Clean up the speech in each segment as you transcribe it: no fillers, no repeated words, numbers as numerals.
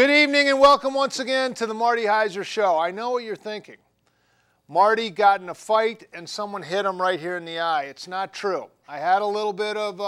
Good evening and welcome once again to the Marty Heiser Show. I know what you're thinking. Marty got in a fight and someone hit him right here in the eye. It's not true. I had a little bit of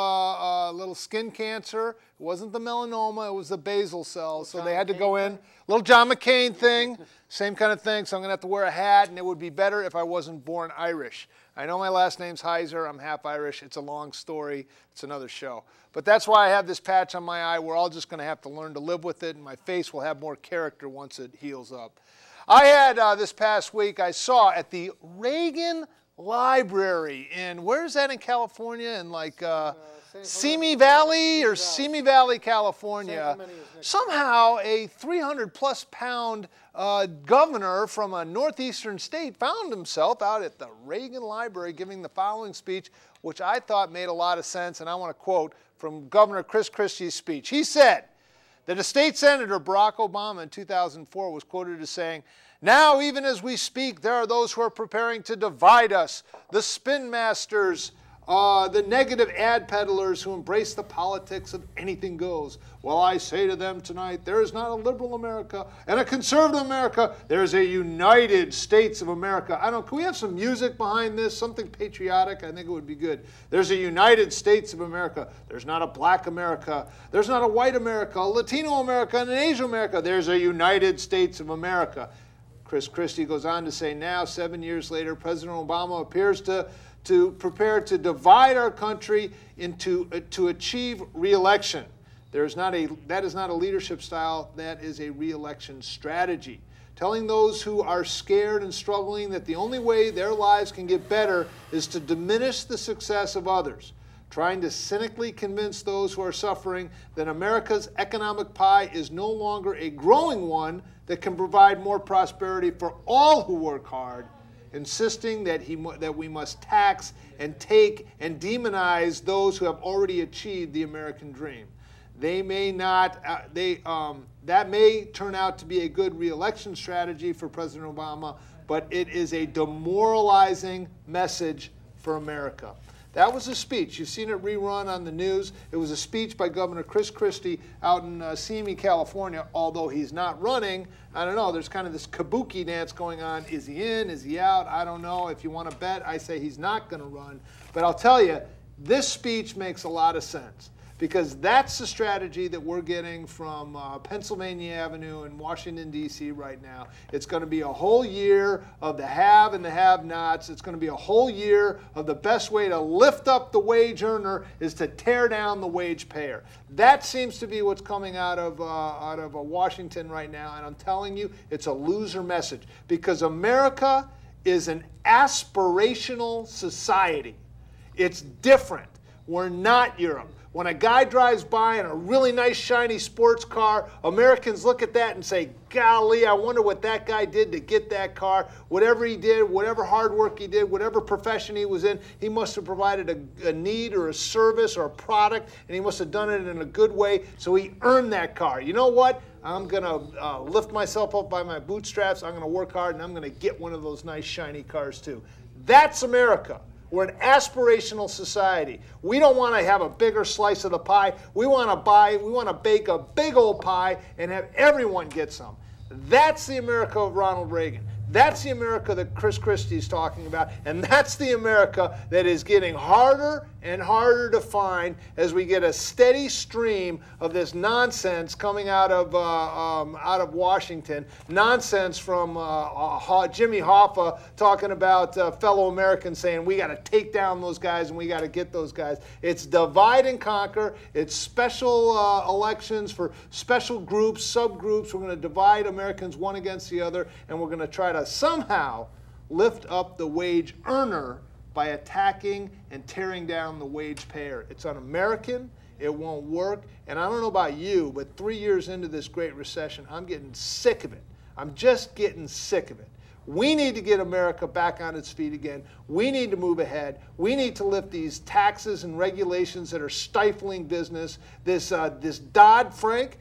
little skin cancer. It wasn't the melanoma, it was the basal cell. So they had to go in. Little John McCain thing, same kind of thing. So I'm going to have to wear a hat, and it would be better if I wasn't born Irish. I know my last name's Heiser. I'm half Irish. It's a long story. It's another show. But that's why I have this patch on my eye. We're all just going to have to learn to live with it, and my face will have more character once it heals up. I had this past week, I saw at the Reagan Library in, where's that in California? In like Simi Valley or Simi Valley, California. Somehow a 300-plus pound governor from a northeastern state found himself out at the Reagan Library giving the following speech, which I thought made a lot of sense, and I want to quote from Governor Chris Christie's speech. He said that a state senator, Barack Obama, in 2004 was quoted as saying, "Now, even as we speak, there are those who are preparing to divide us, the spin masters, the negative ad peddlers who embrace the politics of anything goes. Well, I say to them tonight, there is not a liberal America and a conservative America. There is a United States of America." Can we have some music behind this? Something patriotic? I think it would be good. There's a United States of America. There's not a black America. There's not a white America, a Latino America, and an Asian America. There's a United States of America. Chris Christie goes on to say, now, 7 years later, President Obama appears to prepare to divide our country to achieve re-election. That is not a leadership style, that is a re-election strategy. Telling those who are scared and struggling that the only way their lives can get better is to diminish the success of others. Trying to cynically convince those who are suffering that America's economic pie is no longer a growing one that can provide more prosperity for all who work hard. Insisting that we must tax and take and demonize those who have already achieved the American dream. That may turn out to be a good re-election strategy for President Obama, but it is a demoralizing message for America. That was a speech. You've seen it rerun on the news. It was a speech by Governor Chris Christie out in Simi, California. Although he's not running, I don't know. There's kind of this kabuki dance going on. Is he in? Is he out? I don't know. If you want to bet, I say he's not going to run. But I'll tell you, this speech makes a lot of sense, because that's the strategy that we're getting from Pennsylvania Avenue in Washington, D.C. right now. It's going to be a whole year of the have and the have-nots. It's going to be a whole year of the best way to lift up the wage earner is to tear down the wage payer. That seems to be what's coming out of Washington right now, and I'm telling you, it's a loser message, because America is an aspirational society. It's different. We're not Europe. When a guy drives by in a really nice, shiny sports car, Americans look at that and say, golly, I wonder what that guy did to get that car. Whatever he did, whatever hard work he did, whatever profession he was in, he must have provided a need or a service or a product, and he must have done it in a good way, so he earned that car. You know what? I'm going to lift myself up by my bootstraps. I'm going to work hard, and I'm going to get one of those nice, shiny cars, too. That's America. We're an aspirational society. We don't want to have a bigger slice of the pie. We want to bake a big old pie and have everyone get some. That's the America of Ronald Reagan. That's the America that Chris Christie is talking about, and that's the America that is getting harder and harder to find as we get a steady stream of this nonsense coming out of Washington. Nonsense from Jimmy Hoffa talking about fellow Americans saying we got to take down those guys and we got to get those guys. It's divide and conquer. It's special elections for special groups, subgroups. We're going to divide Americans one against the other, and we're going to try to somehow lift up the wage earner by attacking and tearing down the wage payer. It's un-American. It won't work. And I don't know about you, but 3 years into this Great Recession, I'm getting sick of it. I'm just getting sick of it. We need to get America back on its feet again. We need to move ahead. We need to lift these taxes and regulations that are stifling business. This Dodd-Frank,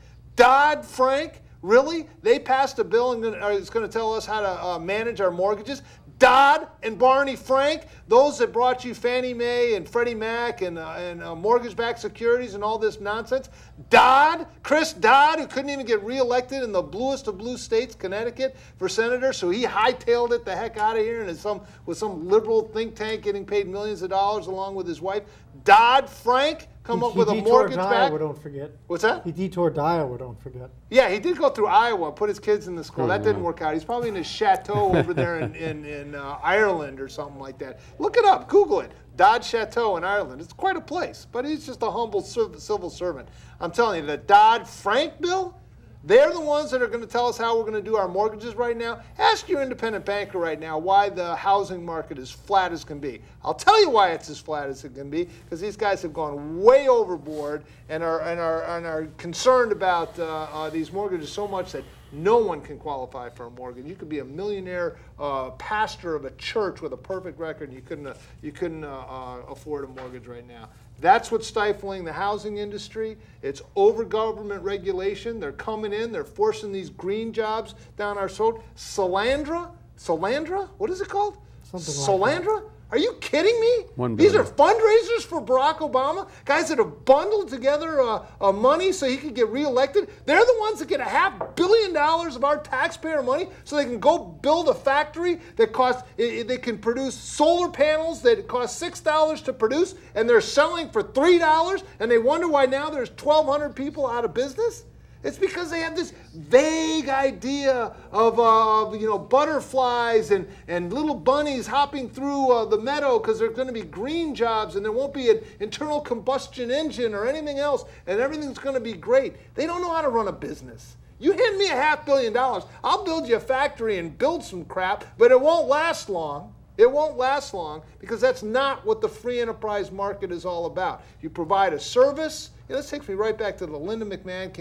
really? They passed a bill and it's going to tell us how to manage our mortgages? Dodd and Barney Frank, those that brought you Fannie Mae and Freddie Mac and mortgage-backed securities and all this nonsense. Dodd, Chris Dodd, who couldn't even get reelected in the bluest of blue states, Connecticut, for senator, so he hightailed it the heck out of here and is with some liberal think tank getting paid millions of dollars along with his wife. Dodd Frank come up with a mortgage back. Iowa, don't forget. What's that? He detoured Iowa, don't forget. Yeah, he did go through Iowa, put his kids in the school. That didn't work out. He's probably in his chateau over there in Ireland or something like that. Look it up. Google it. Dodd Chateau in Ireland. It's quite a place, but he's just a humble civil servant. I'm telling you, the Dodd-Frank bill, they're the ones that are going to tell us how we're going to do our mortgages right now. Ask your independent banker right now why the housing market is flat as can be. I'll tell you why it's as flat as it can be, because these guys have gone way overboard and are concerned about these mortgages so much that no one can qualify for a mortgage. You could be a millionaire pastor of a church with a perfect record, and you couldn't afford a mortgage right now. That's what's stifling the housing industry. It's over government regulation. They're coming in. They're forcing these green jobs down our throat. Salandra? What is it called? Something like Salandra? Are you kidding me? $1 billion. These are fundraisers for Barack Obama, guys that have bundled together money so he could get reelected. They're the ones that get $500 million of our taxpayer money so they can go build a factory that they can produce solar panels that cost $6 to produce, and they're selling for $3, and they wonder why now there's 1,200 people out of business? It's because they have this vague idea of butterflies and little bunnies hopping through the meadow because there's going to be green jobs and there won't be an internal combustion engine or anything else and everything's going to be great. They don't know how to run a business. You hand me $500 million, I'll build you a factory and build some crap, but it won't last long. It won't last long because that's not what the free enterprise market is all about. You provide a service. This takes me right back to the Linda McMahon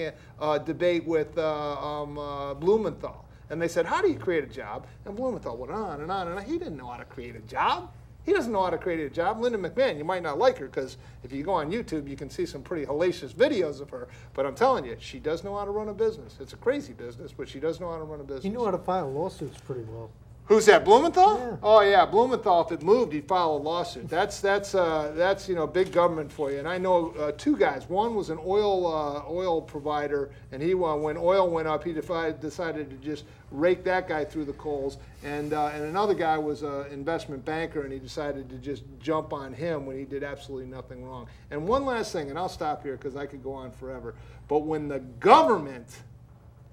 debate with Blumenthal. And they said, how do you create a job? And Blumenthal went on and on and on. He didn't know how to create a job. He doesn't know how to create a job. Linda McMahon, you might not like her because if you go on YouTube, you can see some pretty hellacious videos of her. But I'm telling you, she does know how to run a business. It's a crazy business, but she does know how to run a business. He knew how to file lawsuits pretty well. Who's that? Blumenthal? Yeah. Oh yeah, Blumenthal. If it moved, he'd file a lawsuit. That's big government for you. And I know two guys. One was an oil provider, and when oil went up, he decided to just rake that guy through the coals. And another guy was an investment banker, and he decided to just jump on him when he did absolutely nothing wrong. And one last thing, and I'll stop here because I could go on forever. But when the government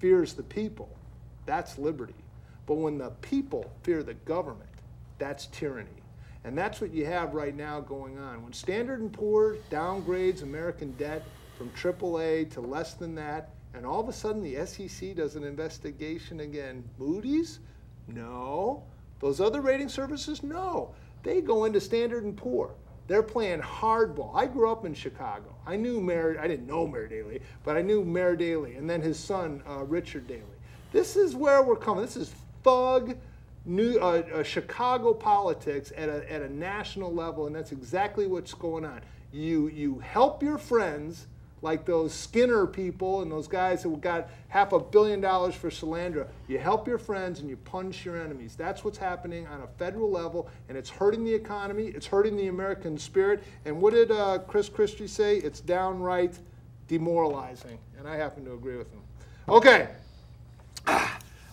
fears the people, that's liberty. But when the people fear the government, that's tyranny. And that's what you have right now going on. When Standard & Poor's downgrades American debt from AAA to less than that, and all of a sudden the SEC does an investigation again. Moody's? No. Those other rating services? No. They go into Standard & Poor's. They're playing hardball. I grew up in Chicago. I didn't know Mayor Daley, but I knew Mayor Daley, and then his son, Richard Daley. This is where we're coming. This is thug Chicago politics at a national level, and that's exactly what's going on. You help your friends, like those Skinner people and those guys who got $500 million for Salandra. You help your friends and you punish your enemies. That's what's happening on a federal level, and it's hurting the economy. It's hurting the American spirit. And what did Chris Christie say? It's downright demoralizing, and I happen to agree with him. Okay.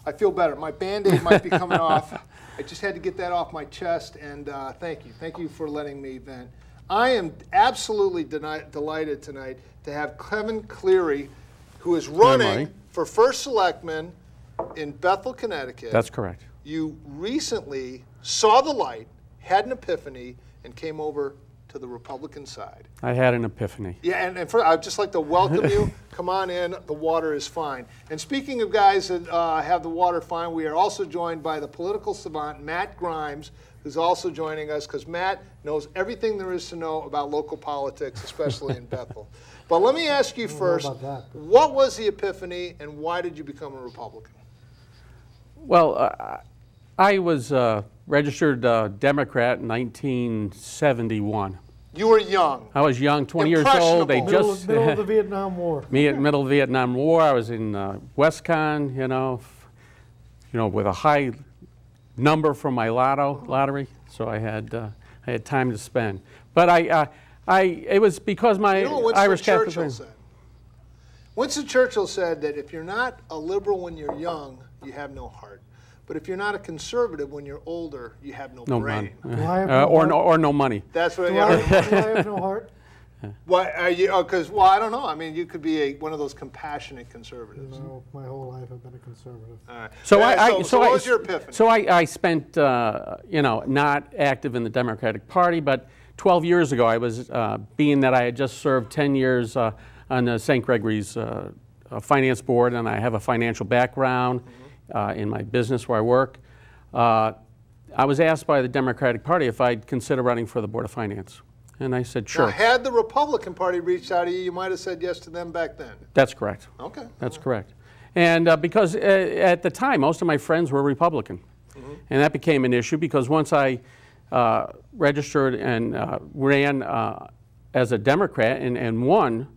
I feel better. My Band-Aid might be coming off. I just had to get that off my chest, and thank you. Thank you for letting me vent. I am absolutely delighted tonight to have Kevin Cleary, who is running for First Selectman in Bethel, Connecticut. That's correct. You recently saw the light, had an epiphany, and came over to the Republican side. I had an epiphany. Yeah, and I'd just like to welcome you. Come on in. The water is fine. And speaking of guys that have the water fine, we are also joined by the political savant, Matt Grimes, who's also joining us because Matt knows everything there is to know about local politics, especially in Bethel. But let me ask you first, what was the epiphany and why did you become a Republican? Well, I was registered Democrat in 1971. You were young. I was young, 20 years old. They just middle of the Vietnam War. Me at middle of the Vietnam War. I was in WestCon, with a high number from my lottery, so I had time to spend. But it was because my Irish Catholic friends. Winston Churchill said that if you're not a liberal when you're young, you have no heart. But if you're not a conservative when you're older, you have no brain. Or no money. That's what. Do I have no heart? Why are you? Because I don't know. I mean, you could be one of those compassionate conservatives. No, my whole life I've been a conservative. All right. So what was your epiphany? So I spent not active in the Democratic Party, but 12 years ago I was being that I had just served 10 years on the St. Gregory's finance board, and I have a financial background in my business where I work. I was asked by the Democratic Party if I'd consider running for the Board of Finance. And I said, sure. Now, had the Republican Party reached out to you, you might have said yes to them back then. That's correct. Okay. That's correct. And because at the time, most of my friends were Republican. And that became an issue because once I registered and ran as a Democrat and won,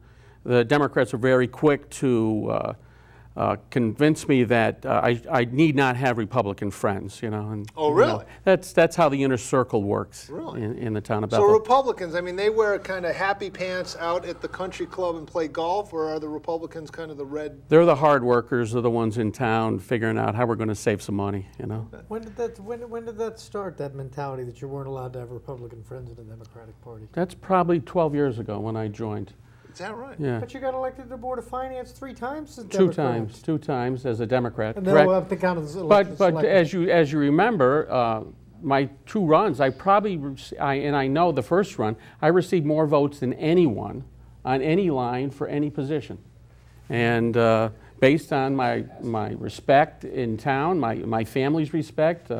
the Democrats were very quick to convince me that I need not have Republican friends, And, oh, really? That's how the inner circle works really? in the town of Bethel. So Republicans, I mean, they wear kind of happy pants out at the country club and play golf, or are the Republicans kind of the red? They're the hard workers. They're the ones in town figuring out how we're going to save some money, When did that start, that mentality that you weren't allowed to have Republican friends in the Democratic Party? That's probably 12 years ago when I joined. Is that right? Yeah. But you got elected to the Board of Finance 3 times as a Two Democrat. two times as a Democrat. And then we'll have to count as election But as you remember, my 2 runs, and I know the first run, I received more votes than anyone on any line for any position. And based on my respect in town, my family's respect,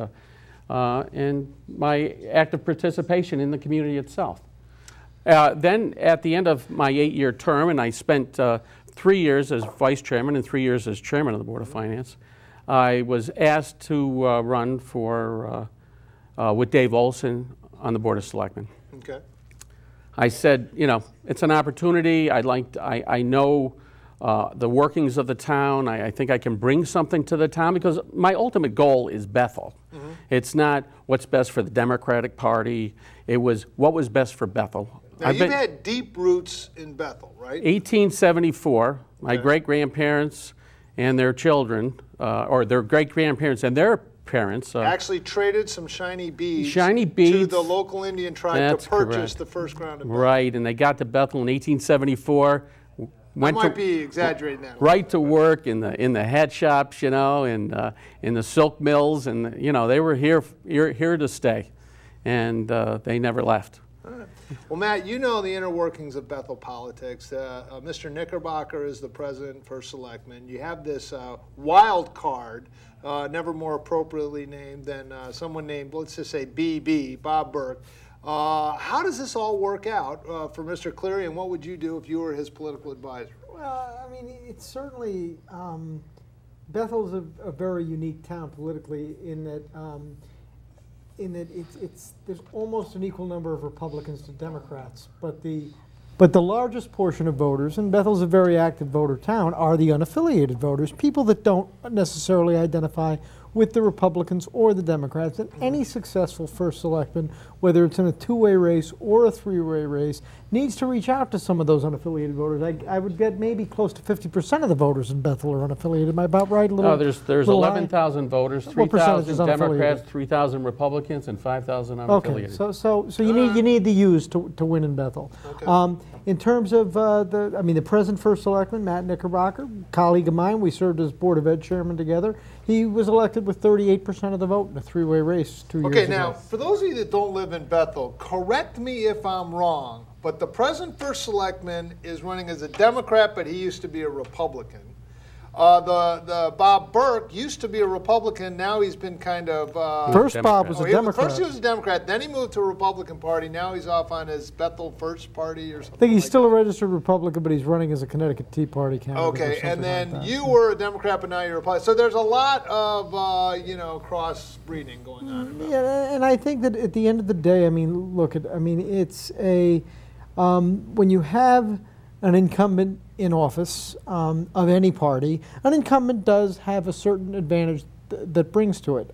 and my active participation in the community itself. Then at the end of my 8-year term, and I spent 3 years as vice chairman and 3 years as chairman of the Board of Finance, I was asked to run for with Dave Olson on the Board of Selectmen. Okay. I said, it's an opportunity. I know the workings of the town. I think I can bring something to the town because my ultimate goal is Bethel. It's not what's best for the Democratic Party. It was what was best for Bethel. Now, you've had deep roots in Bethel, right? 1874, my great-grandparents and their children, or their great-grandparents and their parents. Actually traded some shiny beads to the local Indian tribe to purchase the first ground of Bethel. Right, and they got to Bethel in 1874. I might be exaggerating that. Right to work in the hat shops, and in the silk mills, and they were here to stay, and they never left. All right. Well, Matt, you know the inner workings of Bethel politics. Mr. Knickerbocker is the president, first selectman. You have this wild card, never more appropriately named than someone named, let's just say BB, Bob Burke. How does this all work out for Mr. Cleary, and what would you do if you were his political advisor? Well, I mean, it's certainly, Bethel's a very unique town politically in that there's almost an equal number of Republicans to Democrats, but the largest portion of voters, and Bethel's a very active voter town, are the unaffiliated voters, people that don't necessarily identify with the Republicans or the Democrats. And any successful first selectman, whether it's in a 2-way race or a 3-way race, needs to reach out to some of those unaffiliated voters. I would bet maybe close to 50% of the voters in Bethel are unaffiliated. Am I about right? There's 11,000 voters, 3,000 Democrats, 3,000 Republicans, and 5,000 unaffiliated. Okay, so you need the U's to win in Bethel. Okay. In terms of the present first selectman, Matt Knickerbocker, colleague of mine, we served as Board of Ed chairman together. He was elected with 38% of the vote in a 3-way race 2 years ago. Okay, now, for those of you that don't live in Bethel, correct me if I'm wrong, but the present first selectman is running as a Democrat, but he used to be a Republican. The Bob Burke used to be a Republican. Now he's been kind of first Bob was a Democrat. First he was a Democrat. Then he moved to a Republican Party. Now he's off on his Bethel First Party or something. I think he's still a registered Republican, but he's running as a Connecticut Tea Party candidate. Okay, and then you were a Democrat, but now you're a Republican. So there's a lot of cross-breeding going on. Yeah, and I think that at the end of the day, it's a when you have an incumbent in office of any party, an incumbent does have a certain advantage that brings to it.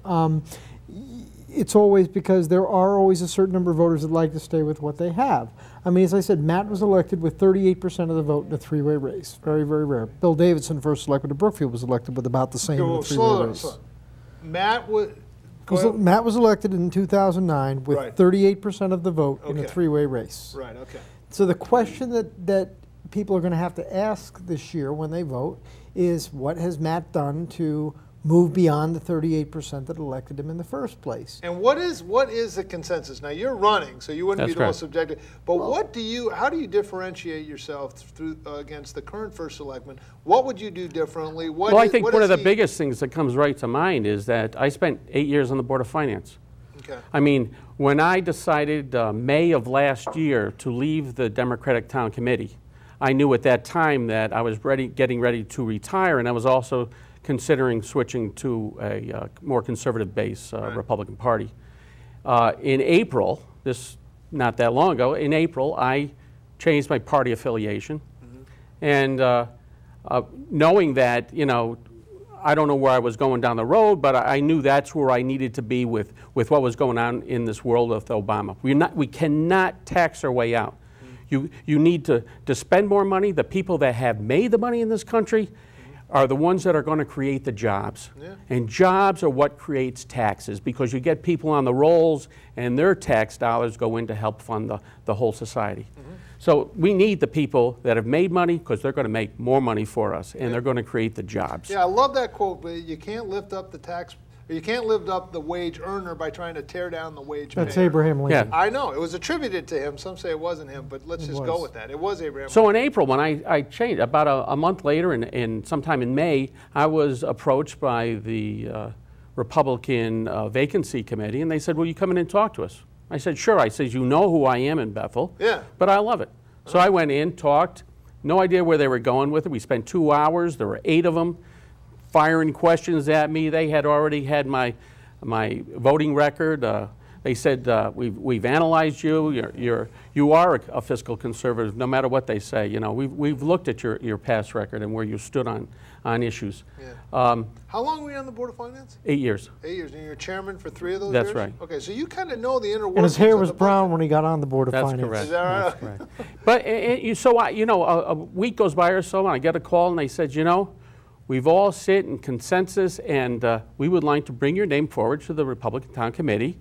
it's always because there are always a certain number of voters that like to stay with what they have. I mean, as I said, Matt was elected with 38% of the vote in a three-way race. Very, very rare. Bill Davidson, first selectment of Brookfield, was elected with about the same in a three-way race. Matt was... Matt was elected in 2009 with 38% of the vote in a three-way race. Right, okay. So the question that people are going to have to ask this year when they vote is, what has Matt done to move beyond the 38% that elected him in the first place? And what is the consensus? Now, you're running, so you wouldn't be the most subjective. But how do you differentiate yourself through against the current first selectman? What would you do differently? I think one of the biggest things that comes right to mind is that I spent 8 years on the Board of Finance. Okay. I mean, when I decided May of last year to leave the Democratic Town Committee, I knew at that time that I was getting ready to retire, and I was also considering switching to a more conservative base Republican Party. In April, not that long ago, in April, I changed my party affiliation. And knowing that, I don't know where I was going down the road, but I knew that's where I needed to be with what was going on in this world with Obama. We cannot tax our way out. You need to spend more money. The people that have made the money in this country are the ones that are going to create the jobs. Yeah. And jobs are what creates taxes, because you get people on the rolls and their tax dollars go in to help fund the whole society. So we need the people that have made money, because they're going to make more money for us, and they're going to create the jobs. Yeah, I love that quote, but you can't lift up the tax, or you can't lift up the wage earner by trying to tear down the wage payer. That's Abraham Lincoln. Yeah. I know, it was attributed to him. Some say it wasn't him, but let's just go with that. It was Abraham So Lincoln. in April, when I changed, about a month later, in sometime in May, I was approached by the Republican Vacancy Committee, and they said, will you come in and talk to us? I said, sure. I said, you know who I am in Bethel, but I love it. So I went in, talked, no idea where they were going with it. We spent 2 hours. There were 8 of them firing questions at me. They had already had my voting record. They said, we've analyzed you. You are a fiscal conservative, no matter what they say. We've looked at your past record and where you stood on issues. Yeah. How long were you on the Board of Finance? 8 years. 8 years, and you're chairman for 3 of those years? That's right. Okay, so you kind of know the inner workings. And his hair was brown when he got on the Board of Finance. That's correct. Is that right? That's correct. But a week goes by or so, and I get a call, and they said, we've all sit in consensus, and we would like to bring your name forward to the Republican Town Committee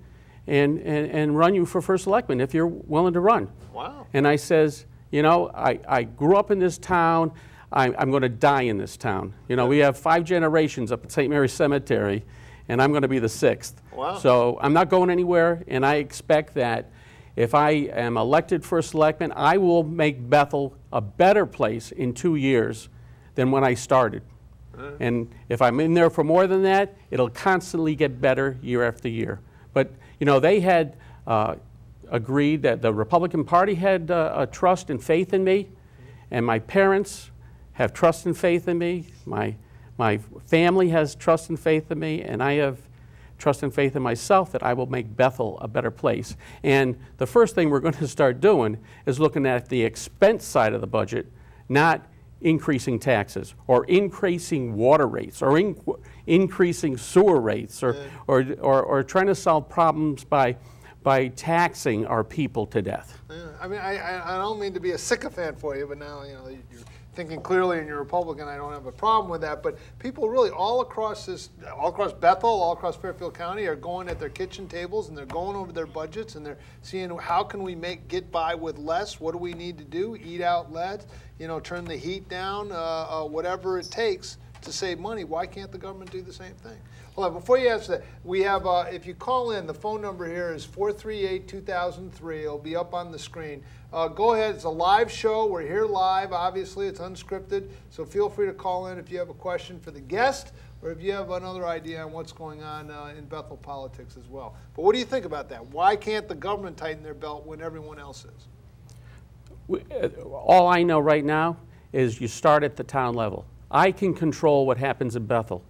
and run you for first selectman if you're willing to run. Wow. And I says, I grew up in this town. I'm going to die in this town. We have 5 generations up at St. Mary's Cemetery, and I'm going to be the 6th. Wow. So I'm not going anywhere, and I expect that if I am elected first selectman, I will make Bethel a better place in 2 years than when I started. And if I'm in there for more than that, it'll constantly get better year after year. But, they had agreed that the Republican Party had a trust and faith in me, and my parents have trust and faith in me. My family has trust and faith in me, and I have trust and faith in myself that I will make Bethel a better place. And the first thing we're going to start doing is looking at the expense side of the budget, not increasing taxes or increasing water rates or increasing sewer rates or trying to solve problems by taxing our people to death. Yeah. I mean, I don't mean to be a sycophant for you, but now you're thinking clearly and you're a Republican. I don't have a problem with that. But people really all across Bethel, all across Fairfield County are going at their kitchen tables and they're going over their budgets and they're seeing how can we get by with less? What do we need to do? Eat out less, turn the heat down, whatever it takes to save money. Why can't the government do the same thing? Hold on, before you answer that, we have, if you call in, the phone number here is 438-2003. It'll be up on the screen. Go ahead. It's a live show. We're here live. Obviously, it's unscripted. So feel free to call in if you have a question for the guest or if you have another idea on what's going on in Bethel politics as well. But what do you think about that? Why can't the government tighten their belt when everyone else is? All I know right now is you start at the town level. I can control what happens in Bethel.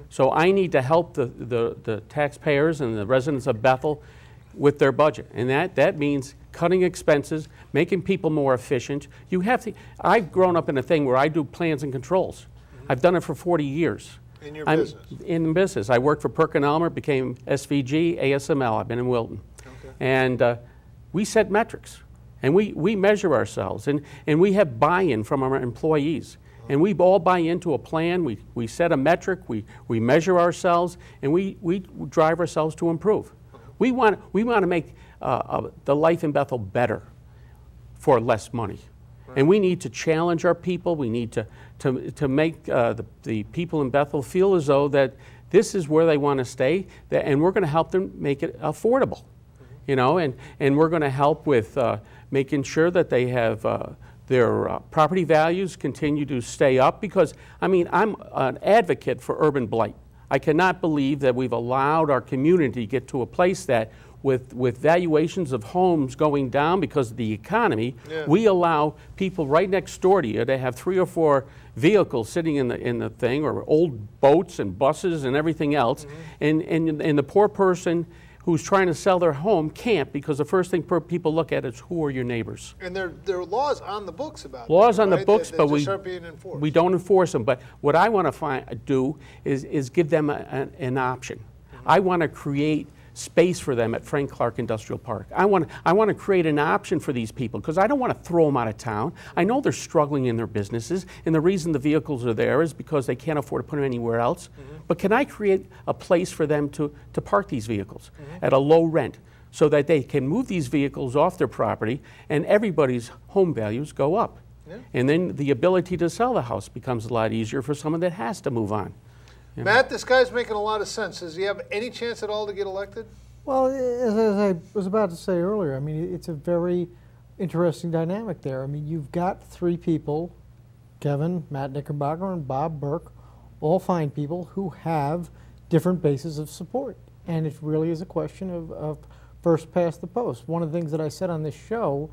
So I need to help the taxpayers and the residents of Bethel with their budget. And that means cutting expenses, making people more efficient. I've grown up in a thing where I do plans and controls. I've done it for 40 years. In your business? In business. I worked for Perkin-Elmer, became SVG, ASML. I've been in Wilton. Okay. And we set metrics. And we measure ourselves. And we have buy-in from our employees. And we all buy into a plan. We set a metric. We measure ourselves. And we drive ourselves to improve. We want to make the life in Bethel better for less money. Right. And we need to challenge our people. We need to make the people in Bethel feel as though that this is where they want to stay, and we're going to help them make it affordable. You know, and we're going to help with making sure that they have their property values continue to stay up, because, I mean, I'm an advocate for urban blight. I cannot believe that we've allowed our community to get to a place that with valuations of homes going down because of the economy, we allow people right next door to you to have 3 or 4 vehicles sitting in the thing, or old boats and buses and everything else, and the poor person who's trying to sell their home can't, because the first thing people look at is who are your neighbors. And there are laws on the books about laws that, on right? the books, they but just aren't being enforced. We don't enforce them. But what I want to do is give them an option. I want to create space for them at Frank Clark Industrial Park. I want to create an option for these people, because I don't want to throw them out of town. I know they're struggling in their businesses, and the reason the vehicles are there is because they can't afford to put them anywhere else. But can I create a place for them to park these vehicles at a low rent, so that they can move these vehicles off their property and everybody's home values go up? And then the ability to sell the house becomes a lot easier for someone that has to move on. Matt, this guy's making a lot of sense. Does he have any chance at all to get elected? Well, as I was about to say earlier, I mean, it's a very interesting dynamic there. I mean, you've got 3 people, Kevin, Matt Knickerbocker, and Bob Burke, all fine people who have different bases of support. And it really is a question of first past the post. One of the things that I said on this show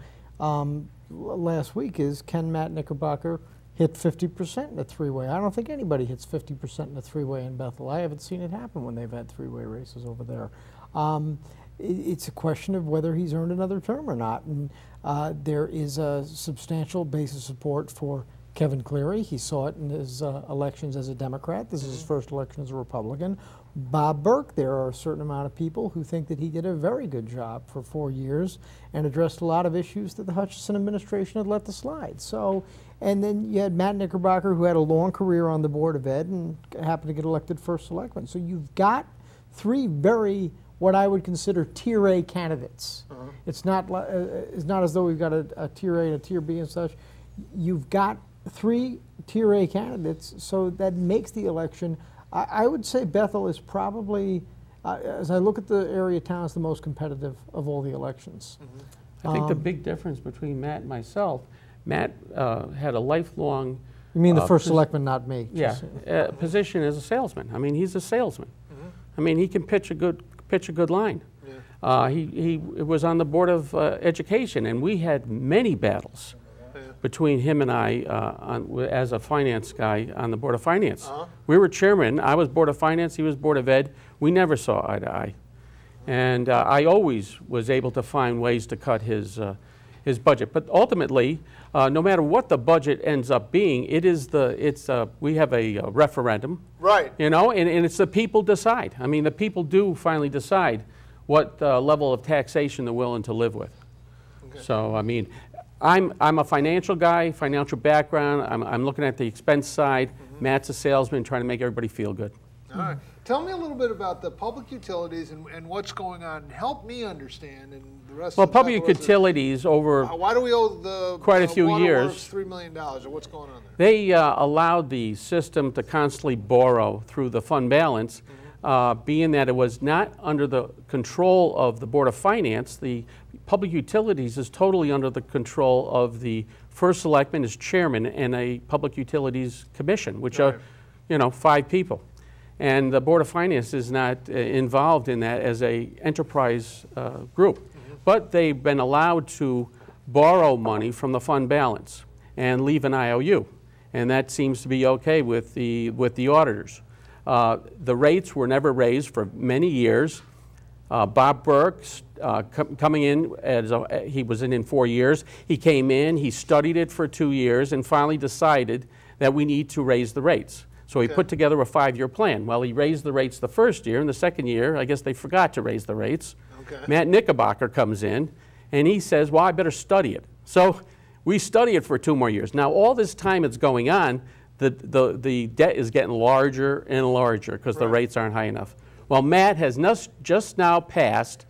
last week is, can Matt Knickerbocker hit 50% in a 3-way? I don't think anybody hits 50% in a 3-way in Bethel. I haven't seen it happen when they've had 3-way races over there. It's a question of whether he's earned another term or not. And there is a substantial base of support for Kevin Cleary. He saw it in his elections as a Democrat. This is his first election as a Republican. Bob Burke, there are a certain amount of people who think that he did a very good job for 4 years and addressed a lot of issues that the Hutchison administration had let slide. So, and then you had Matt Knickerbocker, who had a long career on the Board of Ed and happened to get elected first selectman. So you've got 3 very, what I would consider, Tier A candidates. It's not as though we've got a Tier A and a Tier B and such. You've got 3 Tier A candidates, so that makes the election, I would say Bethel is probably, as I look at the area towns, the most competitive of all the elections. I think the big difference between Matt and myself, Matt had a lifelong... You mean the first selectman, not me? Yeah, position as a salesman. I mean, he's a salesman. I mean, he can pitch a good line. He was on the Board of Education, and we had many battles between him and I as a finance guy on the Board of Finance. We were chairman. I was Board of Finance. He was Board of Ed. We never saw eye to eye. And I always was able to find ways to cut his budget. But ultimately, no matter what the budget ends up being, we have a referendum. Right. You know, and it's the people decide. I mean, the people do finally decide what level of taxation they're willing to live with. Okay. So, I mean, I'm a financial guy, financial background. I'm looking at the expense side. Matt's a salesman trying to make everybody feel good. All right. Tell me a little bit about the public utilities and what's going on. Help me understand and the rest of the public utilities over why do we owe the quite a few years $3 million, or what's going on there? They allowed the system to constantly borrow through the fund balance, being that it was not under the control of the Board of Finance. The public utilities is totally under the control of the first selectman as chairman and a public utilities commission, which are, 5 people. And the Board of Finance is not involved in that as a enterprise group. But they've been allowed to borrow money from the fund balance and leave an IOU. And that seems to be okay with the auditors. The rates were never raised for many years. Bob Burke, coming in, he was in 4 years. He came in, he studied it for 2 years, and finally decided that we need to raise the rates. So he Okay. put together a 5-year plan. Well, he raised the rates the first year, and the second year, I guess they forgot to raise the rates. Okay. Matt Knickerbocker comes in, and he says, well, I better study it. So we study it for 2 more years. Now, all this time it's going on, the debt is getting larger and larger because the rates aren't high enough. Well, Matt has just now passed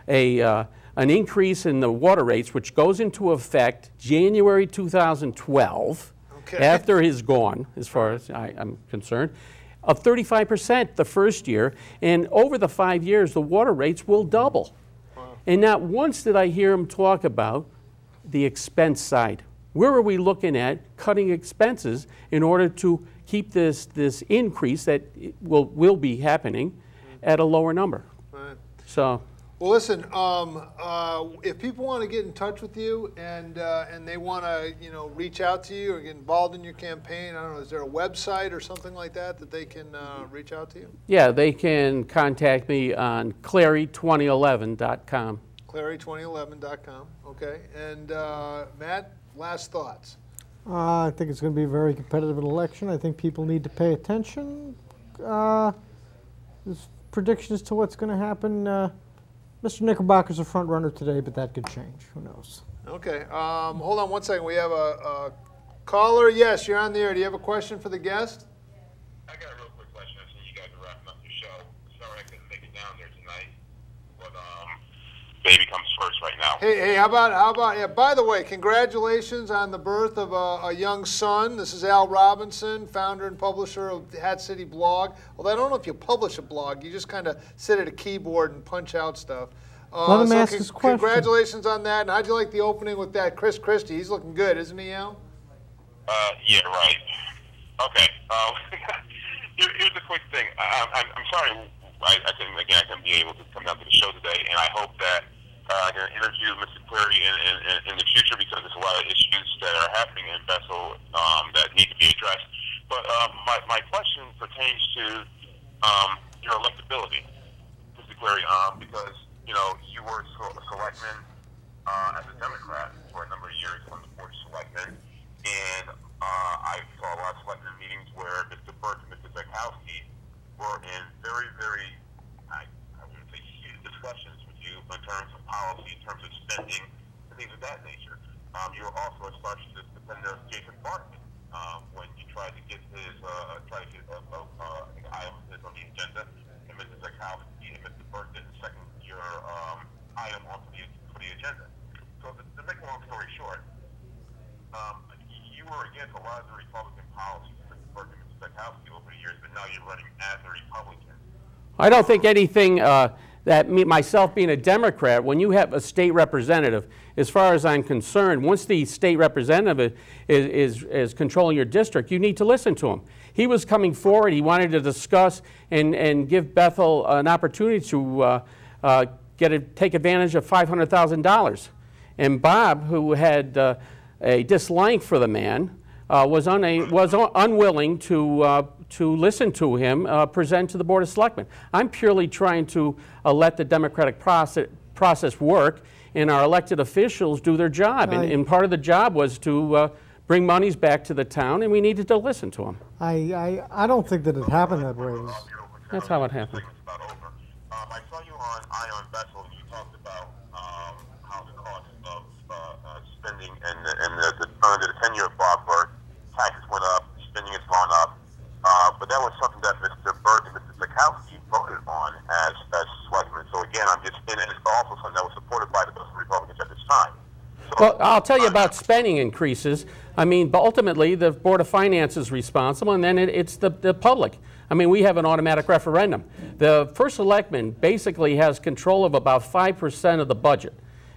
an increase in the water rates, which goes into effect January 2012, after he's gone, as far as I'm concerned, of 35% the first year, and over the 5 years, the water rates will double. Wow. And not once did I hear him talk about the expense side. Where are we looking at cutting expenses in order to keep this increase that will be happening at a lower number? Right. So. Well, listen. If people want to get in touch with you and they want to, reach out to you or get involved in your campaign, I don't know. Is there a website or something like that they can reach out to you? Yeah, they can contact me on Cleary2011.com. Cleary2011.com. Okay. And Matt, last thoughts. I think it's going to be a very competitive election. I think people need to pay attention. There's predictions to what's going to happen. Mr. Knickerbocker's a front runner today, but that could change. Who knows? Okay. Hold on one second. We have a caller. Yes, you're on the air. Do you have a question for the guest? I got a real quick question. I see you guys are wrapping up your show. Sorry I couldn't make it down there tonight, but baby comes first right now. Hey, how about? Yeah. By the way, congratulations on the birth of a young son. This is Al Robinson, founder and publisher of the Hat City blog. Although I don't know if you publish a blog, you just kind of sit at a keyboard and punch out stuff. Let him ask his question. Congratulations on that. And how'd you like the opening with that Chris Christie? He's looking good, isn't he, Al? Yeah, right. Okay. Here's a quick thing. I'm sorry. I couldn't be able to come down to the show today, and I hope that I'm going to interview Mr. Cleary in the future because there's a lot of issues that are happening in Bethel that need to be addressed. But my question pertains to your electability, Mr. Cleary, because you were a selectman as a Democrat for a number of years on the board of selectmen, and I saw a lot of selectmen meetings where Mr. Burke and Mr. Zekowski were in very, very, I wouldn't say huge discussions with you in terms of policy, in terms of spending, and things of that nature. You were also a staunch defender of Jason Bartman when you tried to get his, an item on the agenda, and Mr. Zekowski and Mr. Burke did the second year item onto for the agenda. So to make a long story short, you were against a lot of the Republican policies of Mr. Burke and Mr. Zekowski over the years, but now you're running as a Republican. I don't think anything myself being a Democrat, when you have a state representative, as far as I'm concerned, once the state representative is controlling your district, you need to listen to him. He was coming forward. He wanted to discuss and give Bethel an opportunity to take advantage of $500,000. And Bob, who had a dislike for the man, was unwilling to listen to him present to the Board of Selectmen. I'm purely trying to let the democratic process work and our elected officials do their job. And part of the job was to bring monies back to the town, and we needed to listen to them. I don't think that it happened that way. That's how it happened. I saw you on Ion Bethel, and you talked about how the cost of spending and under the tenure of Bob Burke, taxes went up, spending has gone up. But that was something that Mr. Burke and Mr. Zekowski voted on as selectmen. So again, and it's also something that was supported by the Republicans at this time. So, well, I'll tell you about spending increases. I mean, but ultimately, the Board of Finance is responsible, and then it's the public. I mean, we have an automatic referendum. The first selectman basically has control of about 5% of the budget.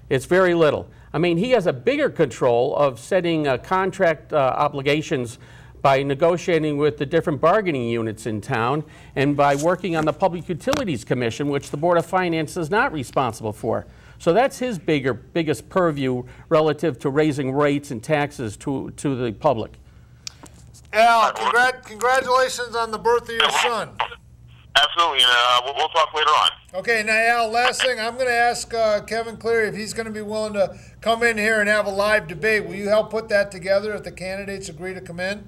It's very little. I mean, he has a bigger control of setting contract obligations by negotiating with the different bargaining units in town and by working on the Public Utilities Commission, which the Board of Finance is not responsible for. So that's his biggest purview relative to raising rates and taxes to the public. Al, congratulations on the birth of your son. Absolutely, and we'll talk later on. Okay, now Al, last thing, I'm going to ask Kevin Cleary if he's going to be willing to come in here and have a live debate. Will you help put that together if the candidates agree to come in?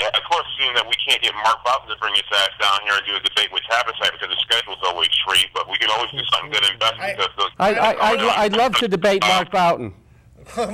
of course, seeing that we can't get Mark Boughton to bring his ass down here and do a debate with Tabassite because the schedule's always free, but we can always do something good and best because I'd love to debate Mark Boughton.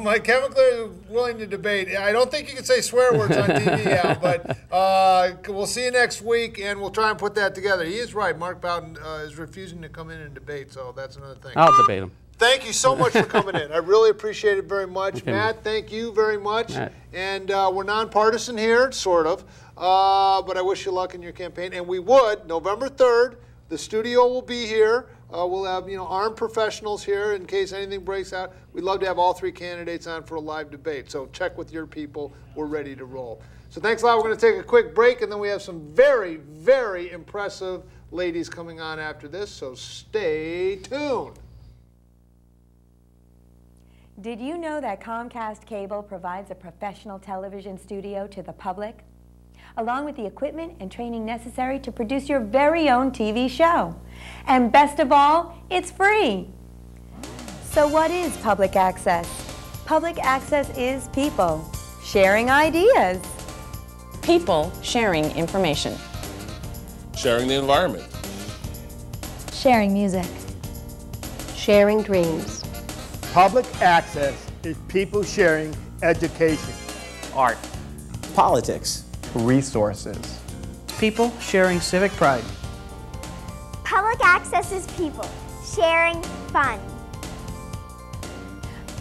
Mike Kevin Cleary is willing to debate. I don't think you can say swear words on TV, Al, but we'll see you next week, and we'll try and put that together. He is right. Mark Boughton is refusing to come in and debate, so that's another thing. I'll debate him. Thank you so much for coming in. I really appreciate it very much. Okay. Matt, thank you very much. Matt. And we're nonpartisan here, sort of, but I wish you luck in your campaign. And we would, November 3rd, the studio will be here. We'll have armed professionals here in case anything breaks out. We'd love to have all three candidates on for a live debate. So check with your people. We're ready to roll. So thanks a lot. We're going to take a quick break, and then we have some very, very impressive ladies coming on after this. So stay tuned. Did you know that Comcast Cable provides a professional television studio to the public, along with the equipment and training necessary to produce your very own TV show? And best of all, it's free. So what is public access? Public access is people sharing ideas. People sharing information. Sharing the environment. Sharing music. Sharing dreams. Public access is people sharing education, art, politics, resources, people sharing civic pride. Public access is people sharing fun.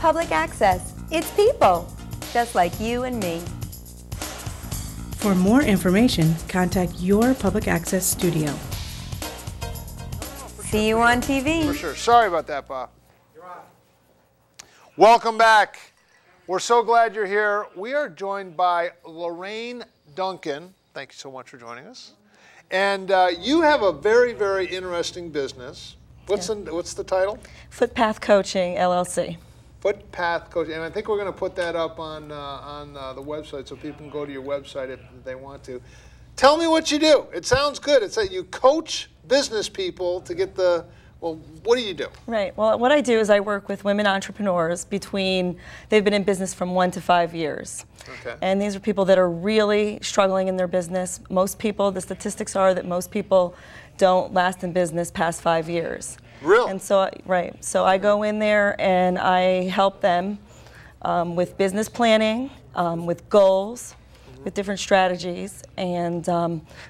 Public access, it's people, just like you and me. For more information, contact your public access studio. See you on TV. For sure. Sorry about that, Bob. Welcome back. We're so glad you're here. We are joined by Lorraine Duncan. Thank you so much for joining us. And you have a very, very interesting business. What's the title? Footpath Coaching, LLC. Footpath Coaching. And I think we're going to put that up on the website so people can go to your website if they want to. Tell me what you do. It sounds good. It's that you coach business people to get the... Well, what do you do? Right. Well, what I do is I work with women entrepreneurs they've been in business from 1 to 5 years. Okay. And these are people that are really struggling in their business. Most people, the statistics are that most people don't last in business past 5 years. Really? And so, right. So I go in there and I help them with business planning, with goals, with different strategies. And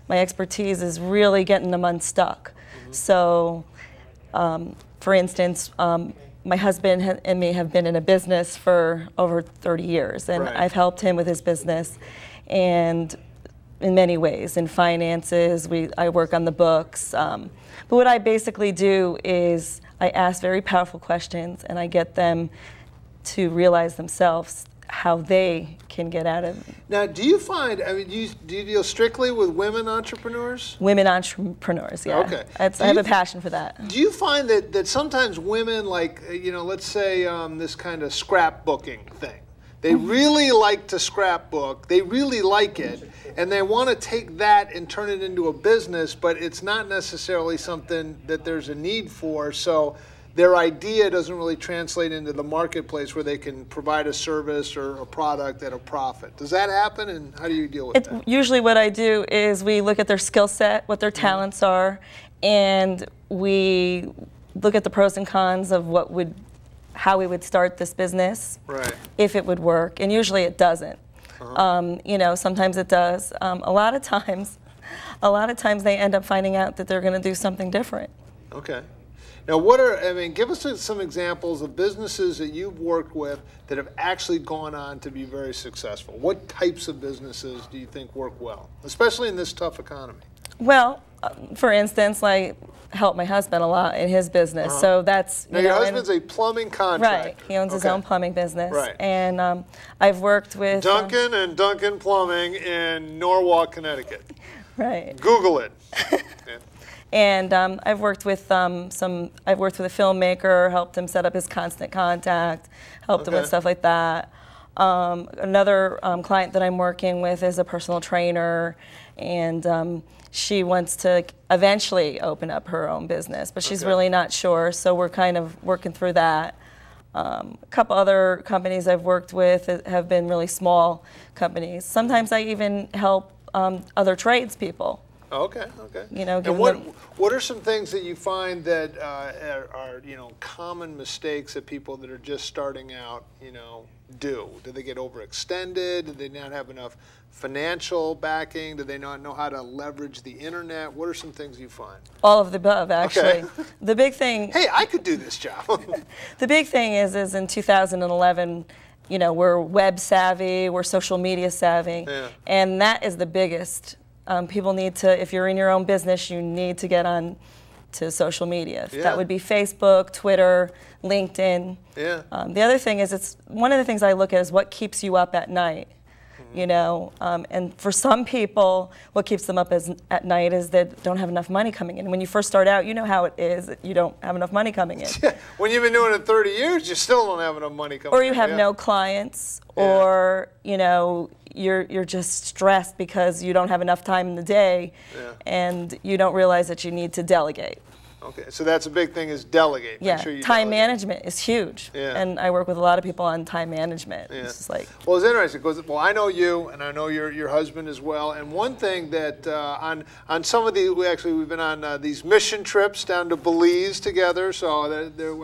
my expertise is really getting them unstuck. So, for instance, my husband and me have been in a business for over 30 years, and I've helped him with his business, and in many ways, in finances, I work on the books. But what I basically do is I ask very powerful questions, and I get them to realize themselves how they can get out of it. Now, do you find, do you deal strictly with women entrepreneurs? Women entrepreneurs, yeah. Okay. I have a passion for that. Do you find that sometimes women, like, let's say this kind of scrapbooking thing, they really like to scrapbook, they really like it, and they want to take that and turn it into a business, but it's not necessarily something that there's a need for, so their idea doesn't really translate into the marketplace where they can provide a service or a product at a profit. Does that happen, and how do you deal with that? Usually what I do is we look at their skill set, what their talents are, and we look at the pros and cons of how we would start this business, if it would work, and usually it doesn't. Sometimes it does. A lot of times they end up finding out that they're going to do something different. Okay. Now, give us some examples of businesses that you've worked with that have actually gone on to be very successful. What types of businesses do you think work well, especially in this tough economy? Well, for instance, I help my husband a lot in his business, so that's... Now, your husband's a plumbing contractor. Right, he owns his own plumbing business. Right. And I've worked with... Duncan and Duncan Plumbing in Norwalk, Connecticut. Right. Google it. Yeah. And I've worked with a filmmaker, helped him set up his Constant Contact, helped him with stuff like that. Another client that I'm working with is a personal trainer, and she wants to eventually open up her own business, but she's really not sure, so we're kind of working through that. A couple other companies I've worked with have been really small companies. Sometimes I even help other tradespeople. Okay, okay. You know, and what are some things that you find that are common mistakes that people that are just starting out do? Do they get overextended? Do they not have enough financial backing? Do they not know how to leverage the internet? What are some things you find? All of the above, actually. Okay. The big thing. Hey, I could do this job. The big thing is in 2011. We're web savvy, we're social media savvy, and that is the biggest. People need to, if you're in your own business, you need to get on to social media. Yeah. That would be Facebook, Twitter, LinkedIn. Yeah. The other thing is, it's one of the things I look at is what keeps you up at night. And for some people, what keeps them up at night is they don't have enough money coming in. When you first start out, you know how it is. You don't have enough money coming in. When you've been doing it 30 years, you still don't have enough money coming in. Or you have no clients, or you're just stressed because you don't have enough time in the day, and you don't realize that you need to delegate. Okay, so that's a big thing, is delegate. Yeah, Make sure you time delegate. management is huge. Yeah. And I work with a lot of people on time management. Yeah. It's just like, well, it's interesting because, well, I know you, and I know your husband as well. And one thing that on some of we've been on these mission trips down to Belize together. So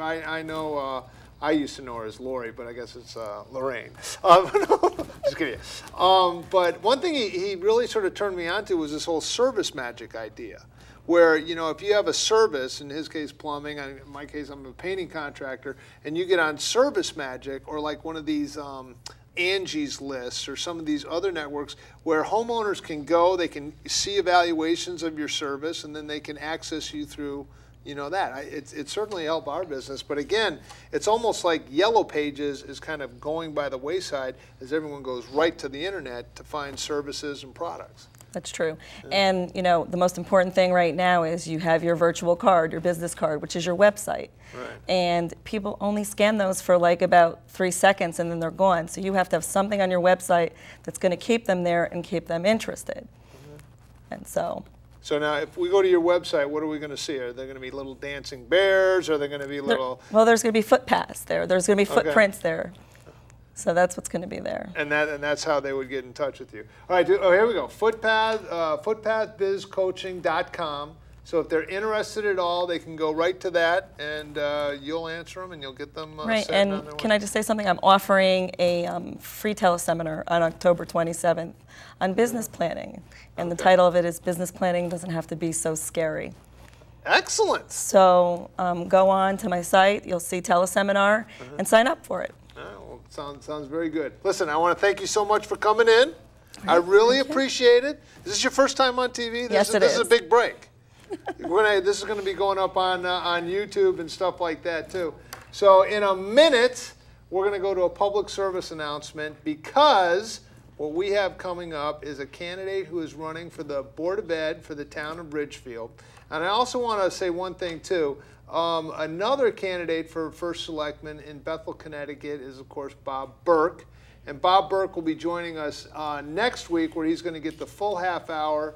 I know. I used to know her as Lori, but I guess it's Lorraine. Just kidding. But one thing he really sort of turned me on to was this whole service magic idea, where, if you have a service, in his case plumbing, in my case I'm a painting contractor, and you get on Service Magic or like one of these Angie's lists or some of these other networks where homeowners can go, they can see evaluations of your service, and then they can access you through that. It certainly helped our business, but again, it's almost like Yellow Pages is kind of going by the wayside as everyone goes right to the internet to find services and products. that's true. And the most important thing right now is you have your virtual card, your business card, which is your website. Right. And people only scan those for like about 3 seconds and then they're gone. So you have to have something on your website that's going to keep them there and keep them interested. And so now, if we go to your website, what are we going to see? Are there going to be little dancing bears? Are there going to be little... Well, there's going to be footpaths there. There's going to be footprints there. So that's what's going to be there. And that's how they would get in touch with you. All right, here we go. Footpathbizcoaching.com. So if they're interested at all, they can go right to that, and you'll answer them, and you'll get them right. set on their way. And can I just say something? I'm offering a free teleseminar on October 27th on business planning. And the title of it is Business Planning Doesn't Have to Be So Scary. Excellent. So go on to my site. You'll see teleseminar and sign up for it. Well, sounds very good. Listen, I want to thank you so much for coming in. I really appreciate it. Is this your first time on TV? Yes, it is. This is a big break. This is going to be going up on YouTube and stuff like that too. So in a minute, we're going to go to a public service announcement, because what we have coming up is a candidate who is running for the Board of Ed for the town of Ridgefield. And I also want to say one thing too. Another candidate for First Selectman in Bethel, Connecticut is, of course, Bob Burke. And Bob Burke will be joining us next week, where he's going to get the full half hour.